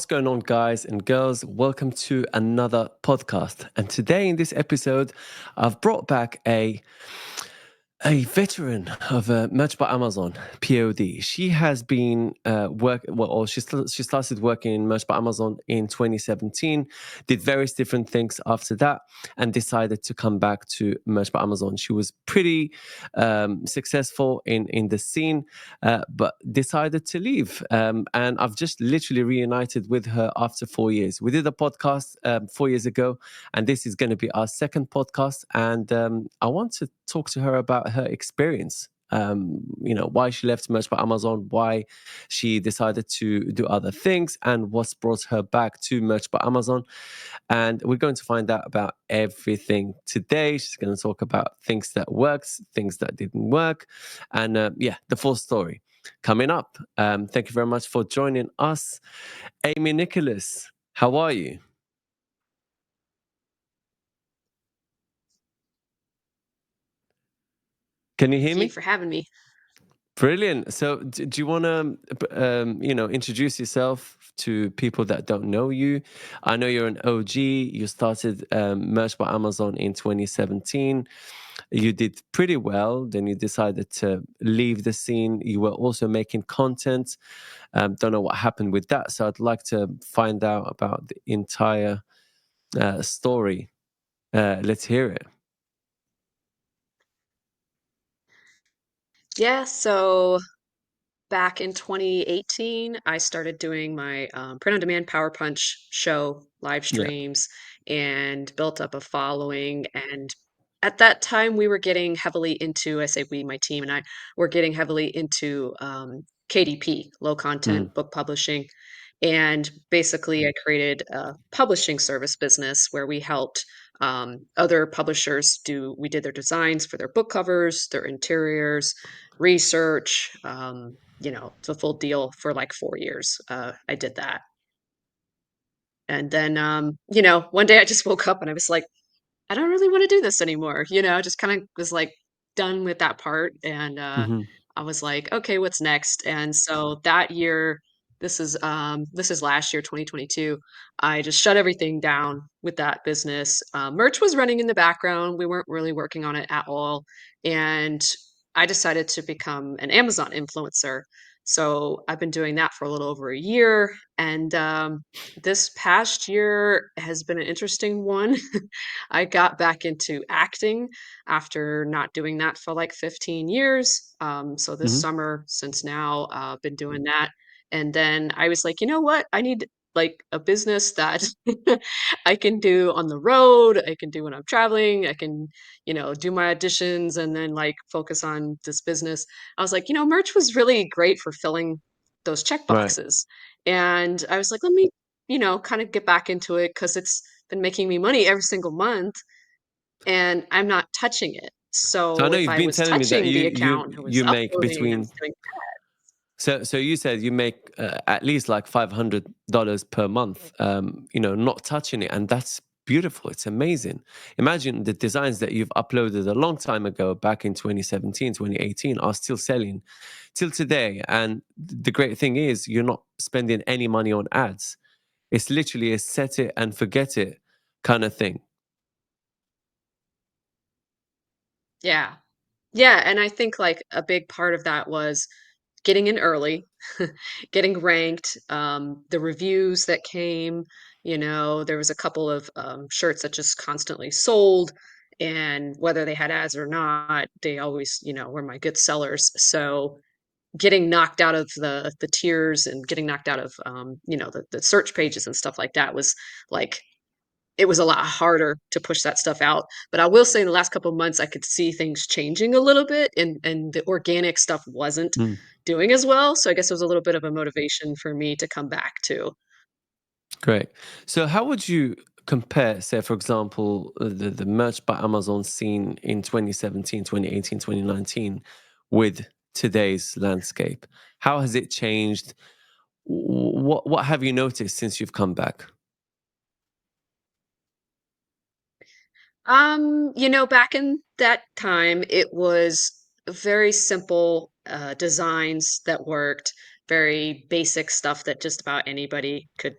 What's going on, guys and girls? Welcome to another podcast. And today, in this episode, I've brought back a veteran of Merch by Amazon, POD. She has been or she started working in Merch by Amazon in 2017, did various different things after that, and decided to come back to Merch by Amazon. She was pretty successful in the scene, but decided to leave. And I've just literally reunited with her after 4 years. We did a podcast 4 years ago, and this is going to be our second podcast. And I want to talk to her about her experience. Why she left Merch by Amazon, why she decided to do other things, and what's brought her back to Merch by Amazon. And we're going to find out about everything today. She's going to talk about things that works, things that didn't work, and the full story coming up. Thank you very much for joining us, Amy Nicholas. How are you? Can you hear Thank you me? for having me. Brilliant. So, do you want to, introduce yourself to people that don't know you? I know you're an OG. You started Merch by Amazon in 2017. You did pretty well. Then you decided to leave the scene. You were also making content. Don't know what happened with that. So, I'd like to find out about the entire story. Let's hear it. Yeah, so back in 2018, I started doing my print-on-demand Power Punch show live Yeah. streams and built up a following. And at that time, we were getting heavily into, I say we, my team and I, were getting heavily into KDP, low Mm. content book publishing. And basically, I created a publishing service business where we helped other publishers we did their designs for their book covers, their interiors, research, it's a full deal for like 4 years. I did that. And then, one day I just woke up and I was like, I don't really want to do this anymore. Just kind of was like done with that part. And Hmm. I was like, okay, what's next? And so that year, this is last year, 2022. I just shut everything down with that business. Merch was running in the background. We weren't really working on it at all. And I decided to become an Amazon influencer. So I've been doing that for a little over a year. And this past year has been an interesting one. I got back into acting after not doing that for like 15 years. So this Hmm. summer, since now, been doing that. And then I was like, you know what? I need like a business that I can do on the road. I can do when I'm traveling. I can, do my auditions and then like focus on this business. I was like, merch was really great for filling those check Right. boxes. And I was like, let me, kind of get back into it because it's been making me money every single month and I'm not touching it. So I So know if you've I been was telling me that touching you the you account who was you make uploading and between. doing. So you said you make at least like $500 per month. Not touching it, and that's beautiful. It's amazing. Imagine the designs that you've uploaded a long time ago, back in 2017, 2018, are still selling till today. And the great thing is, you're not spending any money on ads. It's literally a set it and forget it kind of thing. Yeah. Yeah, and I think, like, a big part of that was getting in early, getting ranked, the reviews that came, there was a couple of, shirts that just constantly sold, and whether they had ads or not, they always, were my good sellers, so getting knocked out of the tiers and getting knocked out of, the search pages and stuff like that was, like, it was a lot harder to push that stuff out, but I will say in the last couple of months, I could see things changing a little bit and the organic stuff wasn't Mm, doing as well, so I guess it was a little bit of a motivation for me to come back too. great. So how would you compare, say, for example, the Merch by Amazon scene in 2017, 2018, 2019 with today's landscape? How has it changed? What have you noticed since you've come back? Back in that time, it was very simple, designs that worked, very basic stuff that just about anybody could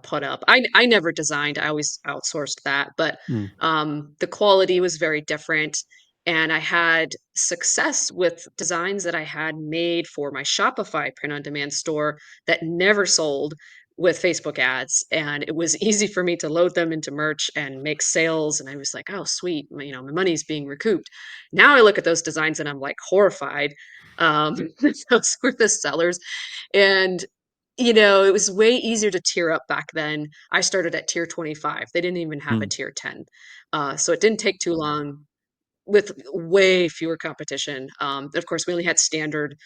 put up. I never designed. I always outsourced that, but Mm, the quality was very different. And I had success with designs that I had made for my Shopify print on demand store that never sold with Facebook ads. And it was easy for me to load them into merch and make sales. And I was like, oh, sweet. My money's being recouped. Now I look at those designs and I'm like horrified. Those were the sellers. And it was way easier to tier up back then. I started at tier 25. They didn't even have a mm. tier 10. So it didn't take too long with way fewer competition. Of course, we only had standard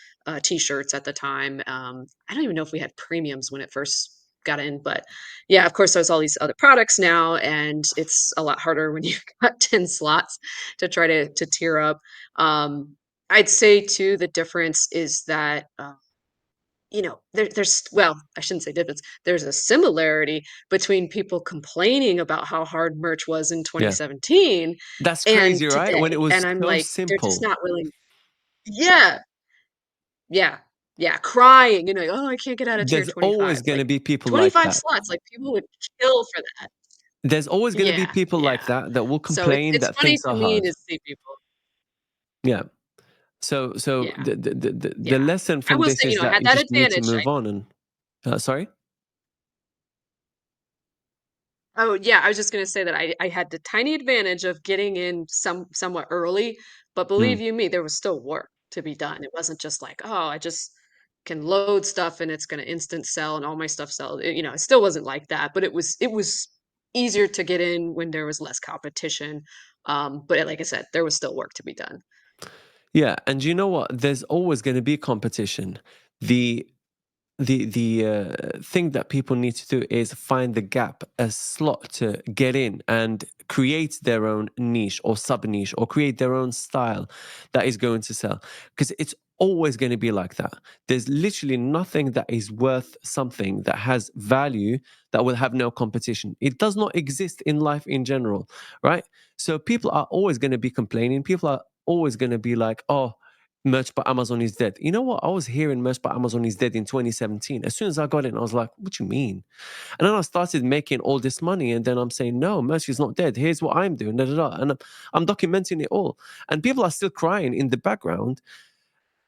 t-shirts at the time. I don't even know if we had premiums when it first got in, but yeah, of course, there's all these other products now, and it's a lot harder when you've got 10 slots to try to tier up. I'd say too, the difference is that there's well, I shouldn't say difference. There's a similarity between people complaining about how hard merch was in Yeah. 2017 That's and crazy, right? When it today. was And I'm so like, they're just simple. not willing. Yeah, yeah, yeah, crying, "Oh, I can't get out of tier There's 25." always going Like to be people like 25 that. slots, like people would kill for that. There's always going to be Yeah, people like yeah. that will So it's complain it's that funny things to are me hard. to see people. Yeah. So Yeah, the yeah. lesson I from will this say, is I that had you that just need to advantage. move on and sorry? Oh, yeah, I was just gonna say that I had the tiny advantage of getting in somewhat early, but believe Mm. you me, there was still work to be done. It wasn't just like, "Oh, I just can load stuff and it's gonna instant sell and all my stuff sell." It still wasn't like that, but it was easier to get in when there was less competition. But like I said, there was still work to be done. Yeah, and you know what? There's always going to be competition. The the thing that people need to do is find the gap, a slot to get in and create their own niche or sub niche or create their own style that is going to sell, because it's always going to be like that. There's literally nothing that is worth something that has value that will have no competition. It does not exist in life in general, right? So people are always going to be complaining. People are always going to be like, oh, Merch by Amazon is dead. You know what? I was hearing Merch by Amazon is dead in 2017. As soon as I got it, I was like, what do you mean? And then I started making all this money. And then I'm saying, no, Merch is not dead. Here's what I'm doing. Da, da, da. And I'm documenting it all. And people are still crying in the background.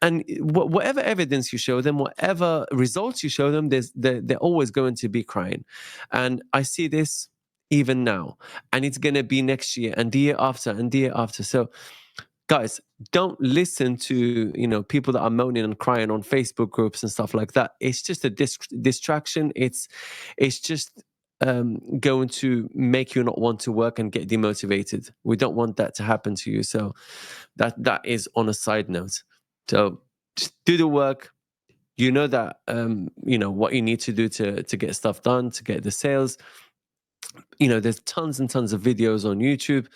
And whatever evidence you show them, whatever results you show them, they're always going to be crying. And I see this even now. And it's going to be next year and the year after and the year after. So guys, don't listen to people that are moaning and crying on Facebook groups and stuff like that. It's just a distraction. It's just going to make you not want to work and get demotivated. We don't want that to happen to you. So that is on a side note. So just do the work. You know that what you need to do to get stuff done, to get the sales. There's tons and tons of videos on YouTube.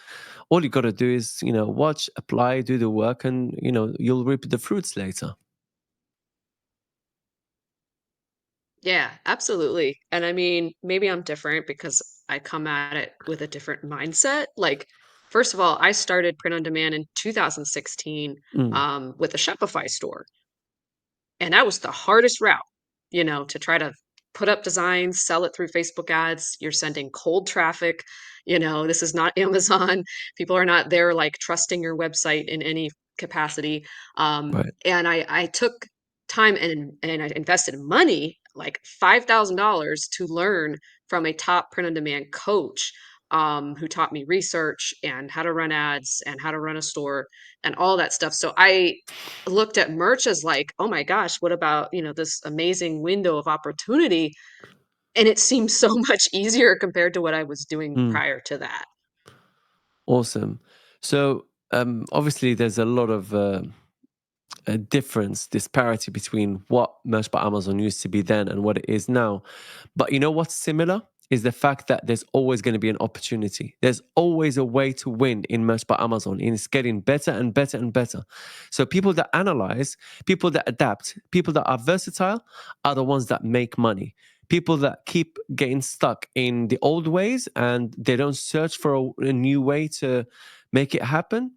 All you got to do is watch, apply, do the work, and you'll reap the fruits later. Yeah, absolutely. And I mean, maybe I'm different because I come at it with a different mindset. Like, first of all, I started print on demand in 2016 Mm, with a Shopify store. And that was the hardest route, to try to put up designs, sell it through Facebook ads. You're sending cold traffic. This is not Amazon. People are not there like trusting your website in any capacity. right. And I took time and I invested money, like $5,000 to learn from a top print on demand coach who taught me research and how to run ads and how to run a store and all that stuff. So I looked at merch as like, "Oh my gosh, what about, this amazing window of opportunity?" And it seems so much easier compared to what I was doing Mm, prior to that. awesome. So obviously, there's a lot of a difference, disparity between what Merch by Amazon used to be then and what it is now. But you know what's similar is the fact that there's always going to be an opportunity. There's always a way to win in Merch by Amazon, and it's getting better and better and better. So people that analyze, people that adapt, people that are versatile are the ones that make money. People that keep getting stuck in the old ways and they don't search for a new way to make it happen,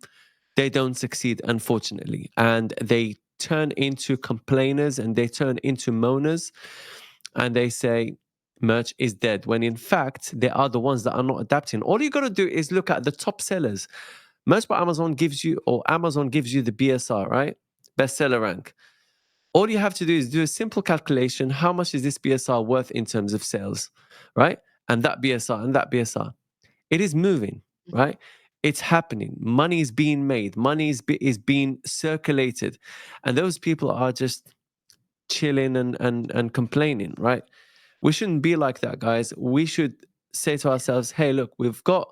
they don't succeed, unfortunately. And they turn into complainers and they turn into moaners and they say, merch is dead, when in fact they are the ones that are not adapting. All you got to do is look at the top sellers. Merch by Amazon gives you, or Amazon gives you, the BSR, right? Bestseller rank. All you have to do is do a simple calculation. How much is this BSR worth in terms of sales, right? And that BSR and that BSR. It is moving, right? It's happening. Money is being made. Money is being circulated. And those people are just chilling and complaining, right? We shouldn't be like that, guys. We should say to ourselves, hey, look, we've got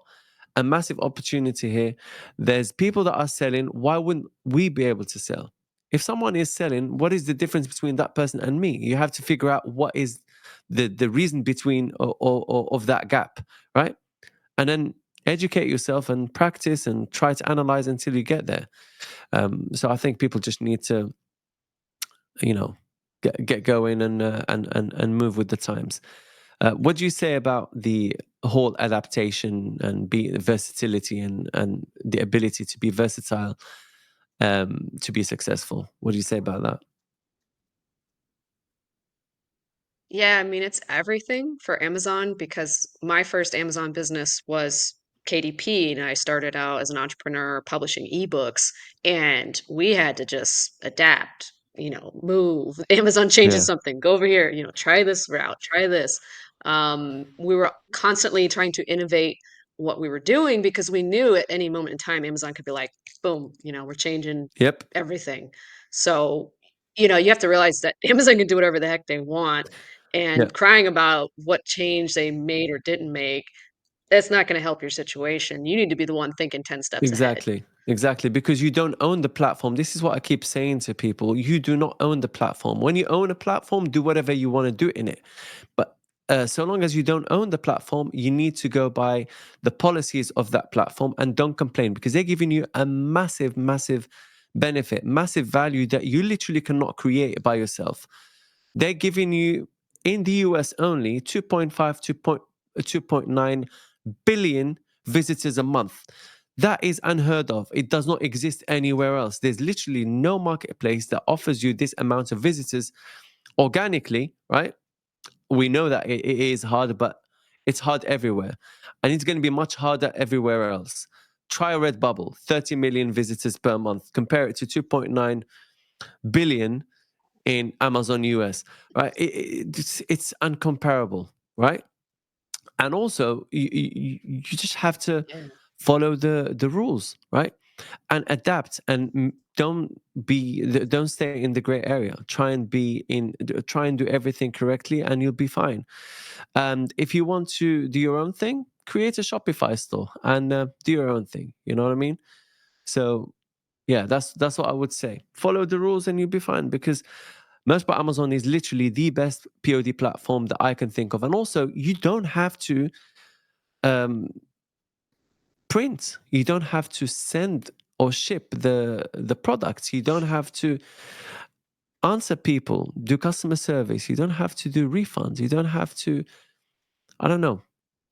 a massive opportunity here. There's people that are selling. Why wouldn't we be able to sell? If someone is selling, what is the difference between that person and me? You have to figure out what is the reason between or of that gap, right? And then educate yourself and practice and try to analyze until you get there. So I think people just need to, you know, get going and move with the times. What do you say about the whole adaptation and be versatility and the ability to be versatile to be successful? What do you say about that? Yeah, I mean, it's everything for Amazon because my first Amazon business was KDP, and I started out as an entrepreneur publishing ebooks, and we had to just adapt, move. Amazon changes Yeah. something, go over here, try this route, try this. We were constantly trying to innovate what we were doing because we knew at any moment in time Amazon could be like, boom, we're changing Yep. everything. So, you have to realize that Amazon can do whatever the heck they want, Yeah. and crying about what change they made or didn't make, that's not gonna help your situation. You need to be the one thinking 10 steps ahead. Exactly. Exactly. Because you don't own the platform. This is what I keep saying to people. You do not own the platform. When you own a platform, do whatever you want to do in it. But so long as you don't own the platform, you need to go by the policies of that platform and don't complain because they're giving you a massive, massive benefit, massive value that you literally cannot create by yourself. They're giving you, in the US only, 2.5 to 2.9 billion visitors a month. That is unheard of. It does not exist anywhere else. There's literally no marketplace that offers you this amount of visitors organically, right? We know that it is hard, but it's hard everywhere. And it's going to be much harder everywhere else. Try Redbubble, 30 million visitors per month. Compare it to 2.9 billion in Amazon US, right? It's uncomparable, right? And also, you just have to Yeah. follow the rules, right? And adapt and don't stay in the gray area. Try and do everything correctly and you'll be fine. And if you want to do your own thing, create a Shopify store and do your own thing, you know what I mean? So yeah, that's what I would say. Follow the rules and you'll be fine because Merch by Amazon is literally the best POD platform that I can think of. And also, you don't have to um, print. You don't have to send or ship the products. You don't have to answer people, do customer service. You don't have to do refunds. You don't have to, I don't know,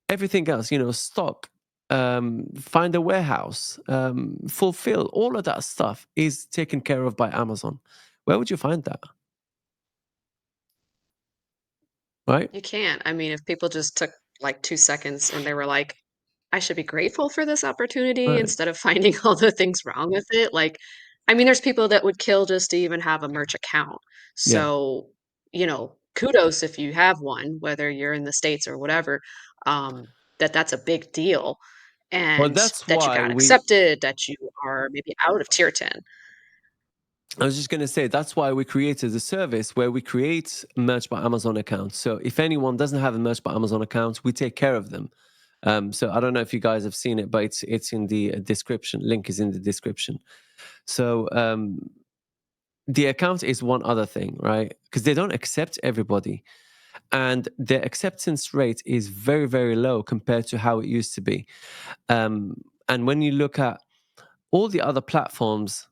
everything else, stock, find a warehouse, fulfill. All of that stuff is taken care of by Amazon. Where would you find that? Right? You can't. I mean, if people just took, like, 2 seconds and they were like, "I should be grateful for this opportunity," Right. instead of finding all the things wrong with it, like, I mean, there's people that would kill just to even have a merch account. Yeah. So, kudos if you have one, whether you're in the States or whatever, that's a big deal, Well, and that's that you why got we accepted, that you are maybe out of tier 10. I was just going to say that's why we created a service where we create Merch by Amazon accounts. So if anyone doesn't have a Merch by Amazon account, we take care of them. So I don't know if you guys have seen it, but it's in the description. Link is in the description. So the account is one other thing, right? Because they don't accept everybody, and the acceptance rate is very very low compared to how it used to be. And when you look at all the other platforms,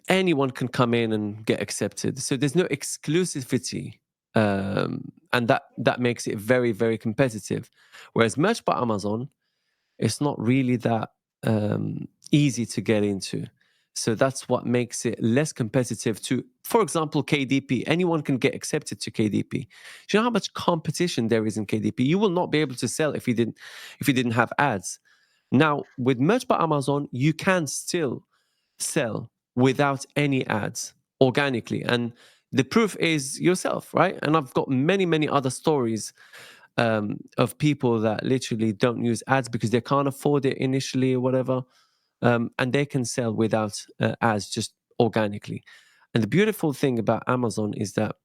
anyone can come in and get accepted. So there's no exclusivity, and that makes it very very competitive. Whereas Merch by Amazon, it's not really that easy to get into. So that's what makes it less competitive to, for example, KDP. Anyone can get accepted to KDP. Do you know how much competition there is in KDP? You will not be able to sell if you didn't have ads. Now, with Merch by Amazon, you can still sell without any ads organically. And the proof is yourself, right? And I've got many, many other stories of people that literally don't use ads because they can't afford it initially or whatever. And they can sell without ads, just organically. And the beautiful thing about Amazon is that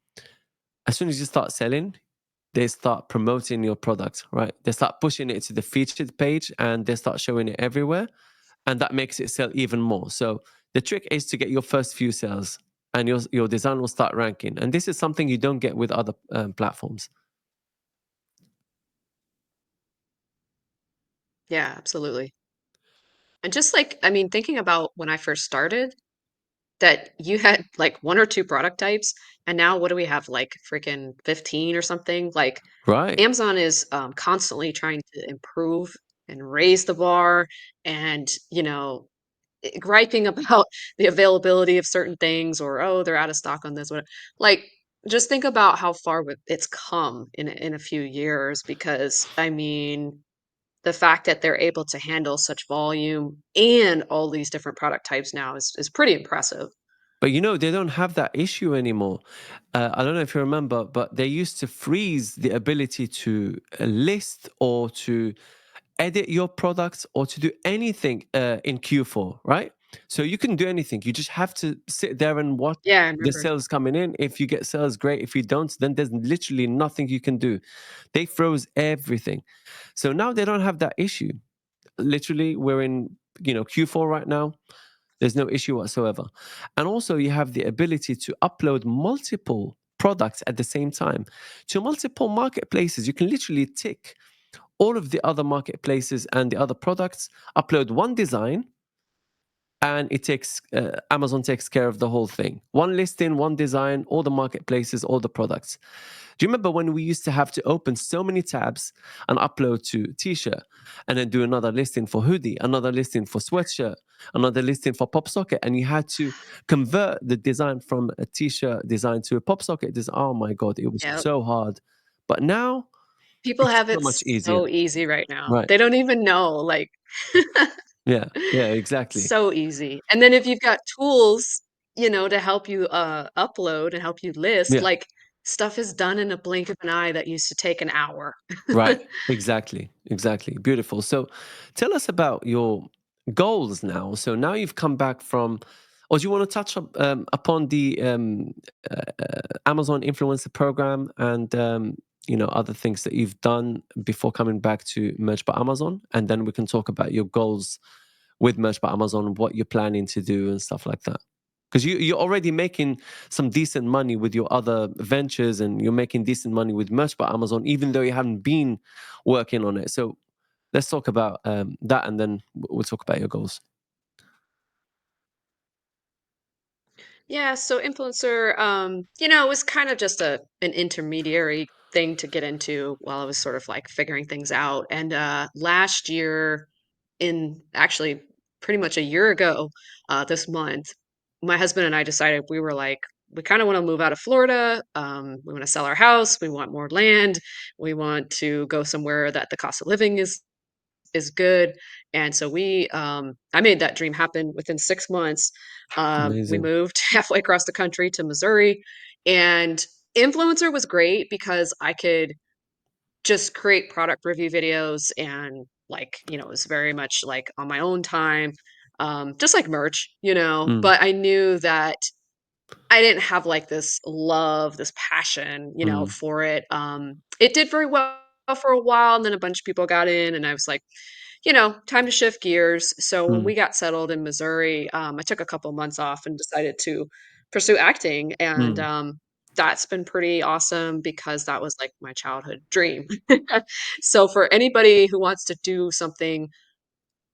as soon as you start selling, they start promoting your product, right? They start pushing it to the featured page and they start showing it everywhere. And that makes it sell even more. So the trick is to get your first few sales and your design will start ranking. And this is something you don't get with other platforms. Yeah, absolutely. And just like, I mean, thinking about when I first started, that you had like one or two product types, and now what do we have? Like freaking 15 or something? Like Right. Amazon is constantly trying to improve and raise the bar and, griping about the availability of certain things or, oh, they're out of stock on this. What like just think about how far it's come in a few years because I mean the fact that they're able to handle such volume and all these different product types now is pretty impressive. But they don't have that issue anymore. I don't know if you remember, but they used to freeze the ability to list or to edit your products or to do anything in Q4, right? So you can do anything. You just have to sit there and watch Yeah, I the remember. sales coming in. If you get sales, great. If you don't, then there's literally nothing you can do. They froze everything. So now they don't have that issue. Literally, we're in Q4 right now. There's no issue whatsoever. And also, you have the ability to upload multiple products at the same time to multiple marketplaces. You can literally tick all of the other marketplaces and the other products, upload one design, and it takes Amazon takes care of the whole thing. One listing, one design, all the marketplaces, all the products. Do you remember when we used to have to open so many tabs and upload to t-shirt and then do another listing for hoodie, another listing for sweatshirt, another listing for pop socket, and you had to convert the design from a t-shirt design to a pop socket design? Oh my god, it was Yeah. so hard. But now People it's have so it much easier. so easy right now. Right. They don't even know, like Yeah. Yeah, exactly. so easy. And then if you've got tools, to help you, upload and help you list, Yeah. like, stuff is done in a blink of an eye that used to take an hour. Right. Exactly. Exactly. Beautiful. So tell us about your goals now. So now you've come back from, or do you want to touch upon the Amazon influencer program and, other things that you've done before coming back to Merch by Amazon? And then we can talk about your goals with Merch by Amazon, what you're planning to do and stuff like that. Because you're already making some decent money with your other ventures and you're making decent money with Merch by Amazon, even though you haven't been working on it. So let's talk about that and then we'll talk about your goals. Yeah, so influencer, it was kind of just an intermediary thing to get into while I was sort of like figuring things out. And last year, in actually pretty much a year ago, this month, my husband and I decided we were like, we kind of want to move out of Florida. We want to sell our house. We want more land. We want to go somewhere that the cost of living is good. And so I made that dream happen within 6 months. We Amazing. moved halfway across the country to Missouri, and influencer was great because I could just create product review videos and like, it was very much like on my own time, just like merch, Mm, but I knew that I didn't have like this love, this passion, mm, for it. It did very well for a while, and then a bunch of people got in, and I was like, time to shift gears. So when mm, we got settled in Missouri, I took a couple months off and decided to pursue acting, and mm, that's been pretty awesome because that was like my childhood dream. So for anybody who wants to do something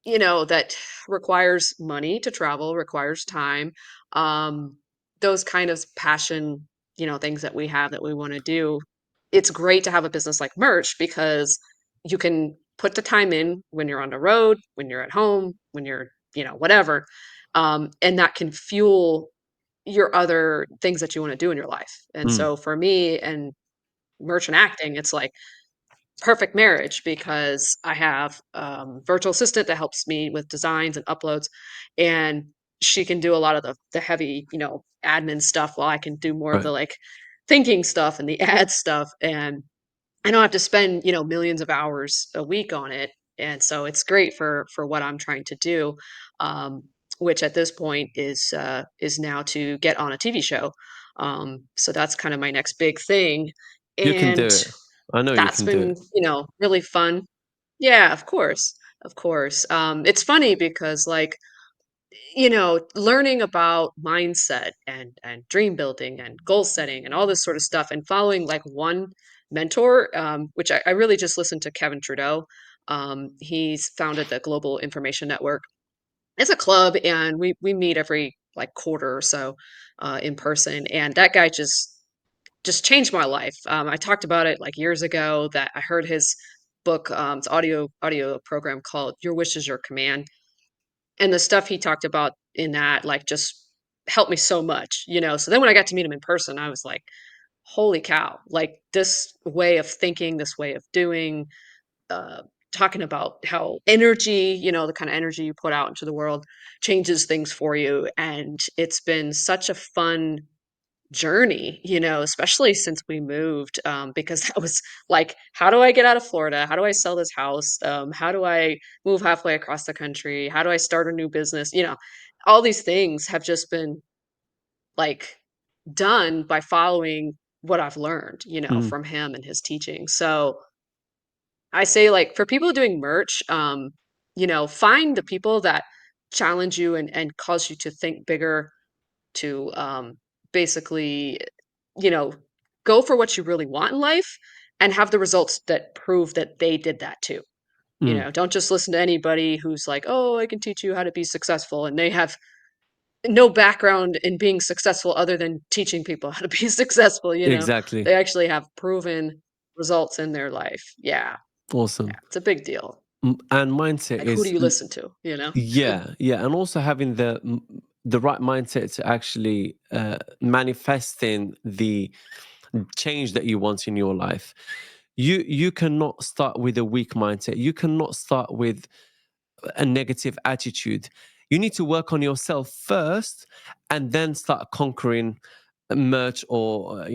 that requires money to travel, requires time. Um, those kind of passion, things that we have that we want to do. It's great to have a business like merch because you can put the time in when you're on the road, when you're at home, when you're, whatever. and that can fuel your other things that you want to do in your life. And Mm. so for me and merchant acting, it's like perfect marriage because I have virtual assistant that helps me with designs and uploads, and she can do a lot of the heavy, admin stuff while I can do more of Right. the like thinking stuff and the ad stuff. And I don't have to spend, millions of hours a week on it. And so it's great for what I'm trying to do, um, which at this point is now to get on a TV show. So that's kind of my next big thing. You can do And it. I know you that's can do been, it. really fun. Yeah, of course. Of course. It's funny because like, learning about mindset and dream building and goal setting and all this sort of stuff and following like one mentor, which I really just listened to Kevin Trudeau. He's founded the Global Information Network. It's a club, and we meet every like quarter or so in person. And that guy just changed my life. I talked about it like years ago that I heard his book. It's audio program called Your Wish Is Your Command, and the stuff he talked about in that, like, just helped me so much, So then when I got to meet him in person, I was like, "Holy cow." Like, this way of thinking, this way of doing, uh, talking about how energy, the kinda energy you put out into the world changes things for you, and it's been such a fun journey, especially since we moved, because that was like, how do I get out of Florida? How do I sell this house? How do I move halfway across the country? How do I start a new business? All these things have just been like done by following what I've learned, Mm. from him and his teaching. So I say, like, for people doing merch, find the people that challenge you and cause you to think bigger, to basically you know, go for what you really want in life and have the results that prove that they did that too. Mm. Don't just listen to anybody who's like, "Oh, I can teach you how to be successful," and they have no background in being successful other than teaching people how to be successful. Exactly. They actually have proven results in their life. Yeah, yeah, Awesome. it's a big deal. And mindset Like, who do is you listen to? yeah, yeah, and also having the right mindset to actually manifesting the change that you want in your life. You cannot start with a weak mindset. You cannot start with a negative attitude. You need to work on yourself first, and then start conquering merch or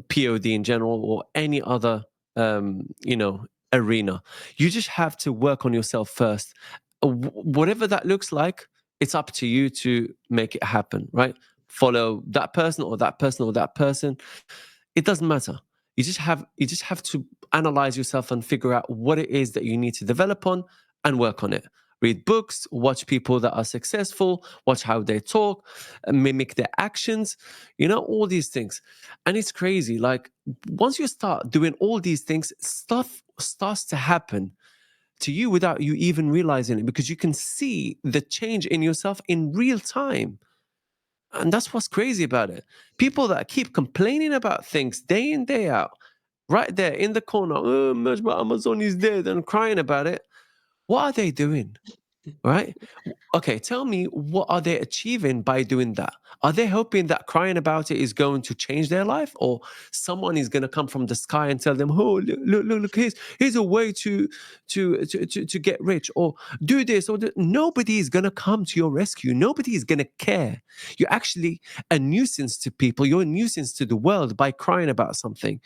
POD in general or any other arena. You just have to work on yourself first. Whatever that looks like, it's up to you to make it happen, right? Follow that person or that person or that person. It doesn't matter. You just have to analyze yourself and figure out what it is that you need to develop on and work on it. Read books, watch people that are successful, watch how they talk, mimic their actions, all these things. And it's crazy. Like, once you start doing all these things, stuff starts to happen to you without you even realizing it, because you can see the change in yourself in real time. And that's what's crazy about it. People that keep complaining about things day in, day out, right there in the corner, oh, Merch by Amazon is dead, and crying about it. What are they doing? Right? Okay, tell me, what are they achieving by doing that? Are they hoping that crying about it is going to change their life, or someone is going to come from the sky and tell them, "Oh, look, here's a way to get rich, or do this, or nobody is going to come to your rescue. Nobody is going to care. You're actually a nuisance to people. You're a nuisance to the world by crying about something.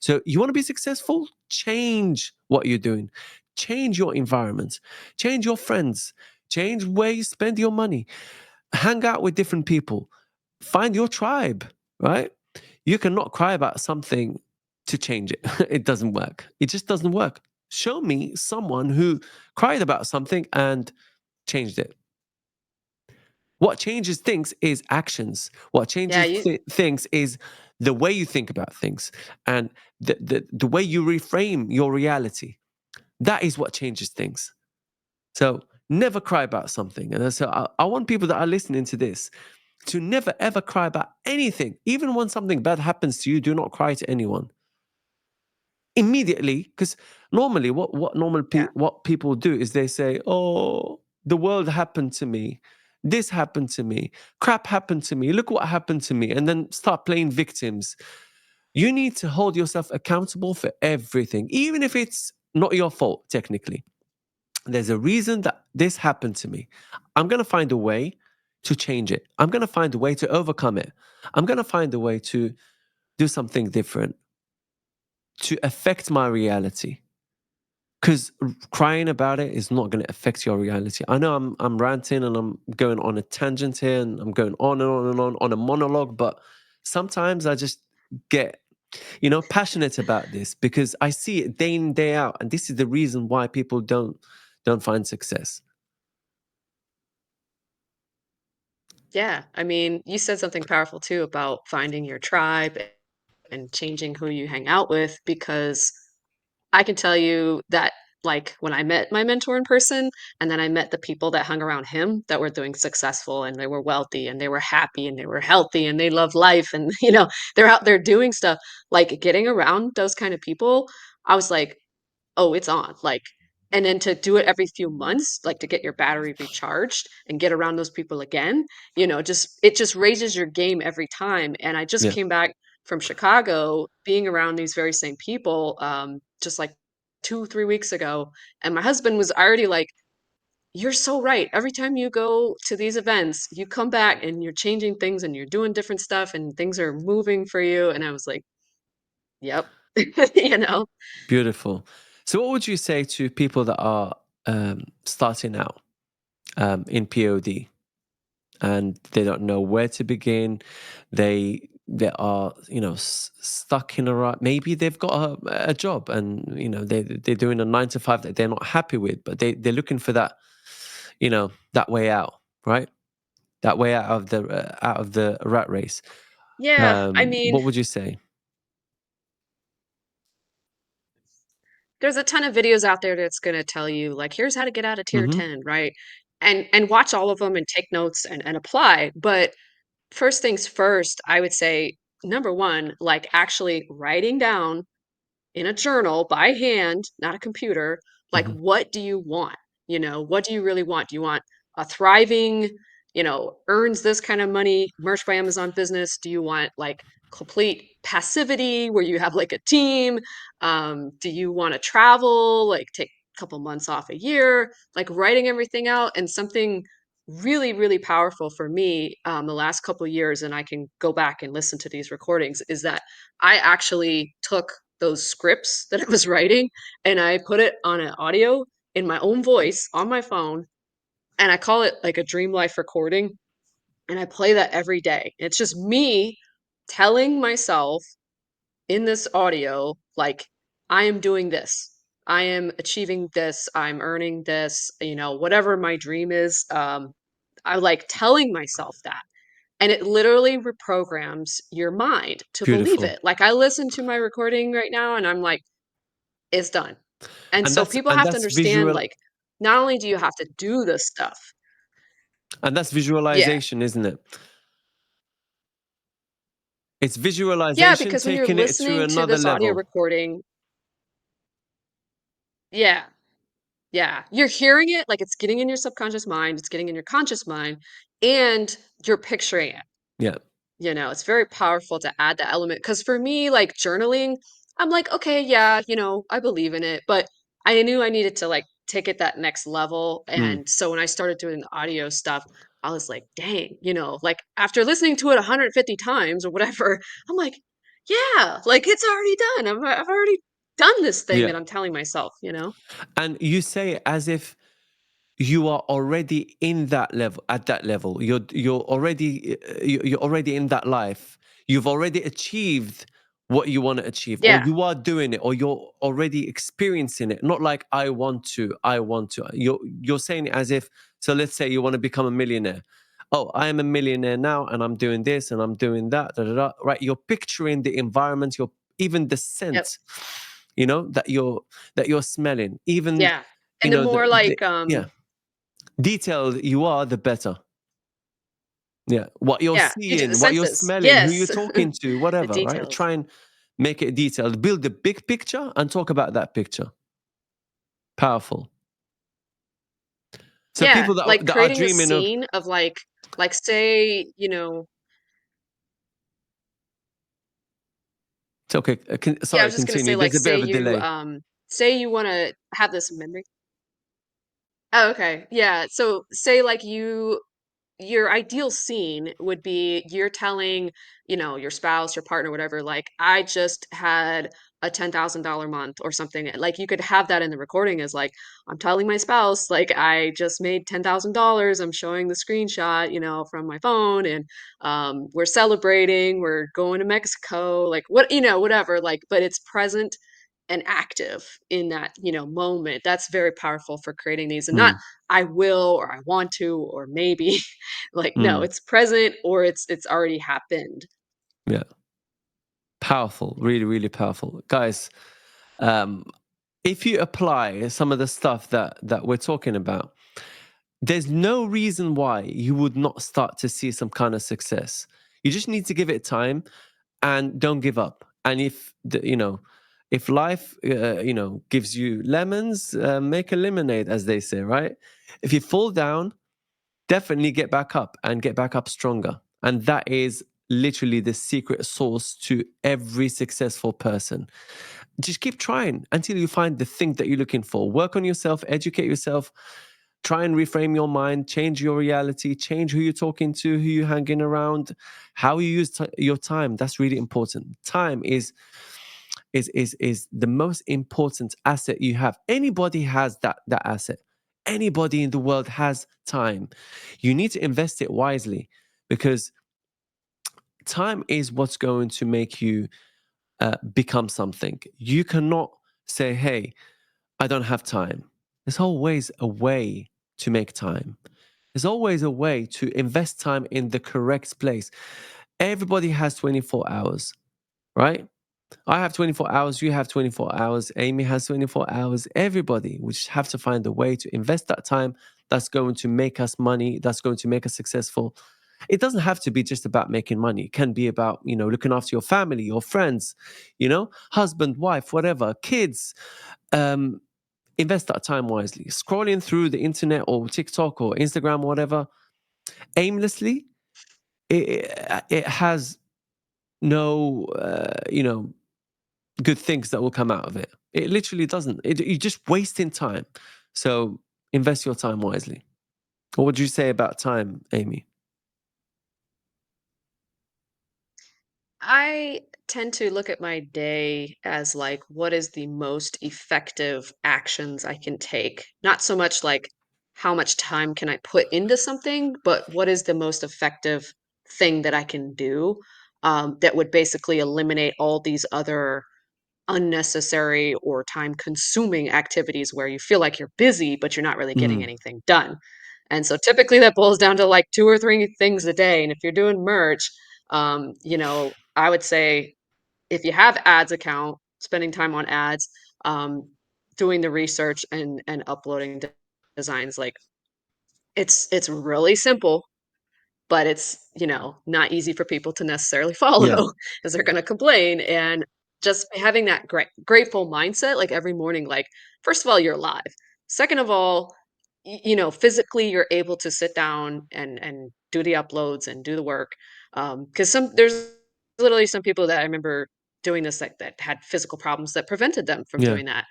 So you want to be successful? Change what you're doing. Change your environment. Change your friends. Change where you spend your money. Hang out with different people. Find your tribe, right? You cannot cry about something to change it. It doesn't work. It just doesn't work. Show me someone who cried about something and changed it. What changes things is actions. What Yeah, changes you things is the way you think about things, and the way you reframe your reality. That is what changes things. So never cry about something. And so I want people that are listening to this to never ever cry about anything. Even when something bad happens to you, do not cry to anyone immediately, because normally what yeah. what people do is they say, "Oh, the world happened to me. this happened to me, crap happened to me, look what happened to me, and then start playing victims. You need to hold yourself accountable for everything, even if it's not your fault, technically. There's a reason that this happened to me. I'm going to find a way to change it. I'm going to find a way to overcome it. I'm going to find a way to do something different to affect my reality. Because crying about it is not going to affect your reality. I know I'm ranting and I'm going on a tangent here and I'm going on and on and on a monologue, but sometimes I just get passionate about this because I see it day in, day out. And this is the reason why people don't find success. Yeah, I mean, you said something powerful too about finding your tribe and changing who you hang out with because I can tell you that like when I met my mentor in person and then I met the people that hung around him that were doing successful and they were wealthy and they were happy and they were healthy and they love life and they're out there doing stuff like getting around those kind of people. I was like, oh, it's on. Like, and then to do it every few months, like to get your battery recharged and get around those people again, just it just raises your game every time. And I just Yeah, came back from Chicago being around these very same people, just like 2, 3 weeks ago. And my husband was already like, you're so right. Every time you go to these events, you come back and you're changing things and you're doing different stuff and things are moving for you. And I was like, yep, you know? beautiful. So, what would you say to people that are starting out in POD and they don't know where to begin? They are stuck in a rut. Maybe they've got a job and they're doing a 9 to 5 that they're not happy with, but they're looking for that that way out, right? That way out of the rat race. Yeah. I mean, What would you say? there's a ton of videos out there that's gonna tell you, like, here's how to get out of tier Hmm. 10, right? And watch all of them and take notes and apply. But first things first, I would say, number 1, like, actually writing down in a journal by hand, not a computer, like, Hmm. what do you want? What do you really want? Do you want a thriving, earns this kind of money, Merch by Amazon business? Do you want like complete passivity where you have like a team? Do you want to travel, like take a couple months off a year? Like writing everything out and something really, really powerful for me the last couple years, and I can go back and listen to these recordings, is that I actually took those scripts that I was writing and I put it on an audio in my own voice on my phone and I call it like a dream life recording and I play that every day. It's just me telling myself in this audio like I am doing this. I am achieving this. I'm earning this, whatever my dream is. I like telling myself that. And it literally reprograms your mind to believe Beautiful. it. Like I listen to my recording right now and I'm like, it's done. And And so that's people and have to that's understand, visual like, not only do you have to do this stuff. and that's Yeah. visualization, isn't it? It's Yeah, visualization because when you're taking it to listening to another this audio level. recording, yeah, yeah, you're hearing it, like, it's getting in your subconscious mind, it's getting in your conscious mind, and you're picturing it. Yeah. It's very powerful to add that element. Because for me, like, journaling, I'm like, "Okay, yeah, I believe in it," but I knew I needed to, like, take it that next level, Mm. and so when I started doing the audio stuff, I was like, "Dang," like, after listening to it 150 times or whatever, I'm like, "Yeah, like, it's already done. I've already done this thing Yeah. that I'm telling myself," you know? And you say it as if you are already in that level at that level. You're already in that life. You've already achieved what you want to achieve, or Yeah, you are doing it, or you're already experiencing it. Not like I want to. You're saying it as if, so let's say you want to become a millionaire. Oh, I am a millionaire now and I'm doing this and I'm doing that. Da, da, da. Right. You're picturing the environment, you're even the yep, scent, that you're smelling. Even yeah, and the more the like, yeah, detailed you are, the better. Yeah, what you're yeah, you do the seeing, what you're senses. smelling, who you're Yes, talking to, the whatever, right? details. Try and make it detailed. Build the big picture and talk about that picture. Powerful. So Yeah, people like that are creating a dreaming of, scene of like say, it's okay. yeah, I Sorry, was just gonna continue. say, like, There's a bit of a delay. say you wanna have this memory. Oh, okay, yeah, so say, like, your ideal scene would be you're telling, your spouse, your partner, whatever, like, I just had a $10,000 month or something. Like, you could have that in the recording as like, I'm telling my spouse, like, I just made $10,000. I'm showing the screenshot, from my phone, and we're celebrating. We're going to Mexico, like whatever. Like, but it's present and active in that moment. That's very powerful for creating these, and not Mm, I will or I want to or maybe. Like, no, mm, it's present or it's already happened. yeah. Powerful. Really, really powerful. Guys, um, if you apply some of the stuff that we're talking about, there's no reason why you would not start to see some kind of success. You just need to give it time and don't give up. And if life gives you lemons, make a lemonade, as they say, right? If you fall down, definitely get back up and get back up stronger. And that is literally the secret sauce to every successful person. Just keep trying until you find the thing that you're looking for. Work on yourself, educate yourself, try and reframe your mind, change your reality, change who you're talking to, who you're hanging around, how you use your time. That's really important. Time is the most important asset you have. Anybody has that asset. Anybody in the world has time. You need to invest it wisely, because time is what's going to make you become something. You cannot say, "Hey, I don't have time." There's always a way to make time. There's always a way to invest time in the correct place. Everybody has 24 hours, right? I have 24 hours, you have 24 hours, Amy has 24 hours. Everybody, we just have to find a way to invest that time that's going to make us money, that's going to make us successful. It doesn't have to be just about making money. It can be about, looking after your family, your friends, husband, wife, whatever, kids. Um, Invest that time wisely. Scrolling through the internet or TikTok or Instagram or whatever aimlessly, it has no, good things that will come out of it. It literally doesn't. You're just wasting time. So invest your time wisely. What would you say about time, Amy? I tend to look at my day as like, what is the most effective actions I can take? Not so much like how much time can I put into something, but what is the most effective thing that I can do, that would basically eliminate all these other unnecessary or time consuming activities where you feel like you're busy, but you're not really getting Mm, anything done. And so typically that boils down to like two or three things a day. And if you're doing merch, I would say if you have ads account, spending time on ads, um, doing the research and uploading designs, like it's really simple, but it's, not easy for people to necessarily follow yeah. because they're gonna complain, and just having that grateful mindset, like, every morning, like, first of all, you're alive. Second of all, physically, you're able to sit down and do the uploads and do the work, because there's literally some people that I remember doing this, that had physical problems that prevented them from Yeah. doing that.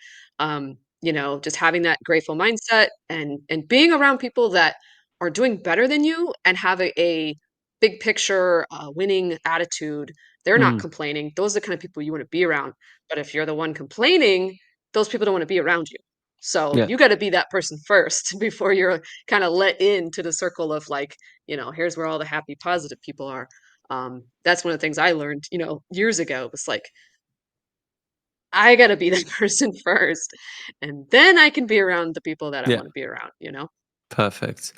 Just having that grateful mindset and being around people that are doing better than you and have a big picture, winning attitude. They're not Mm, complaining. Those are the kind of people you want to be around. But if you're the one complaining, those people don't want to be around you. So yeah. you got to be that person first before you're kind of let into the circle of like, here's where all the happy, positive people are. That's one of the things I learned, years ago. It was like, I got to be that person first, and then I can be around the people that I Yeah. want to be around. Perfect.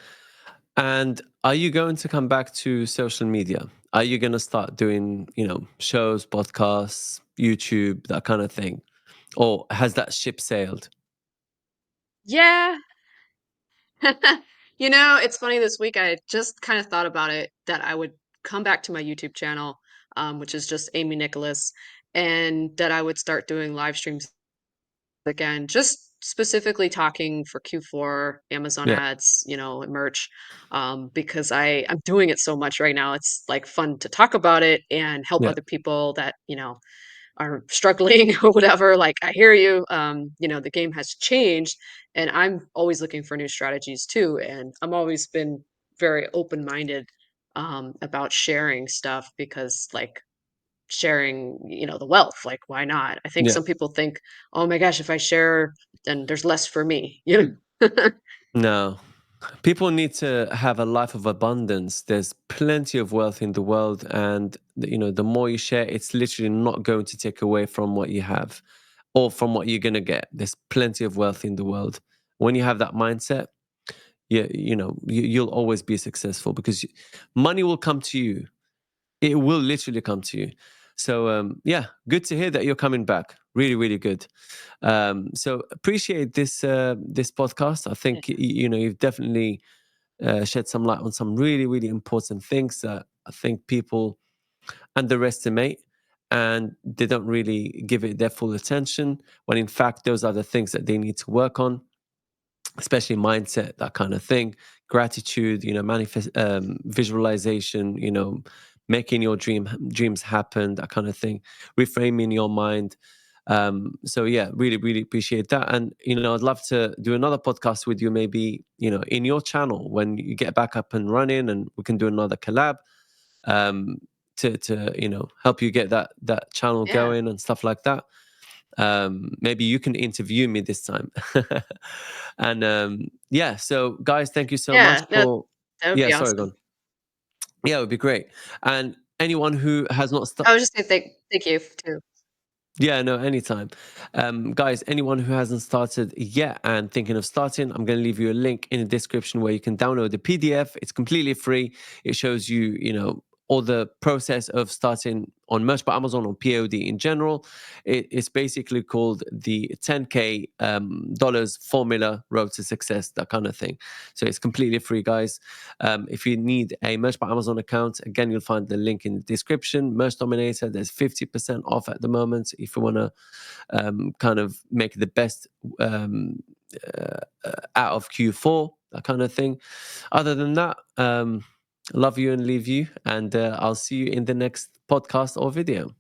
And are you going to come back to social media? Are you going to start doing, shows, podcasts, YouTube, that kind of thing? Or has that ship sailed? Yeah, it's funny this week I just kind of thought about it that I would come back to my YouTube channel, which is just Amy Nicholas, and that I would start doing live streams again. Just specifically talking for Q4, Amazon Yeah, ads, and merch, because I'm doing it so much right now. It's like fun to talk about it and help yeah, other people that, are struggling or whatever. Like, I hear you. The game has changed, and I'm always looking for new strategies too. And I'm always been very open minded about sharing stuff because, like, sharing, the wealth. Like, why not? I think yeah. some people think, oh my gosh, if I share, then there's less for me. No. People need to have a life of abundance. There's plenty of wealth in the world, and the more you share, it's literally not going to take away from what you have or from what you're gonna get. There's plenty of wealth in the world. When you have that mindset, yeah, you'll always be successful because money will come to you. It will literally come to you. So yeah, good to hear that you're coming back. Really, really good. So appreciate this podcast. I Yeah. think you've definitely shed some light on some really, really important things that I think people underestimate, and they don't really give it their full attention, when in fact those are the things that they need to work on, especially mindset, that kind of thing, gratitude, manifest, visualization, making your dreams happen, that kind of thing, reframing your mind. So yeah, really, really appreciate that. And I'd love to do another podcast with you, maybe in your channel when you get back up and running, and we can do another collab, um to help you get that channel Yeah. going and stuff like that. Maybe you can interview me this time. And yeah, so guys, thank you so much Yeah. No, for. that would Yeah, be sorry, go awesome. on. Yeah, it would be great. And anyone who has not I was just saying thank you too. Yeah, no, anytime. Guys, anyone who hasn't started yet and thinking of starting, I'm going to leave you a link in the description where you can download the PDF. It's completely free. It shows you, all the process of starting on Merch by Amazon, on POD in general. It's basically called the 10K dollars formula, road to success, that kind of thing. So it's completely free, guys. If you need a Merch by Amazon account, again, you'll find the link in the description. Merch Dominator, there's 50% off at the moment if you want to kind of make the best out of Q4, that kind of thing. Other than that, love you and leave you, and I'll see you in the next podcast or video.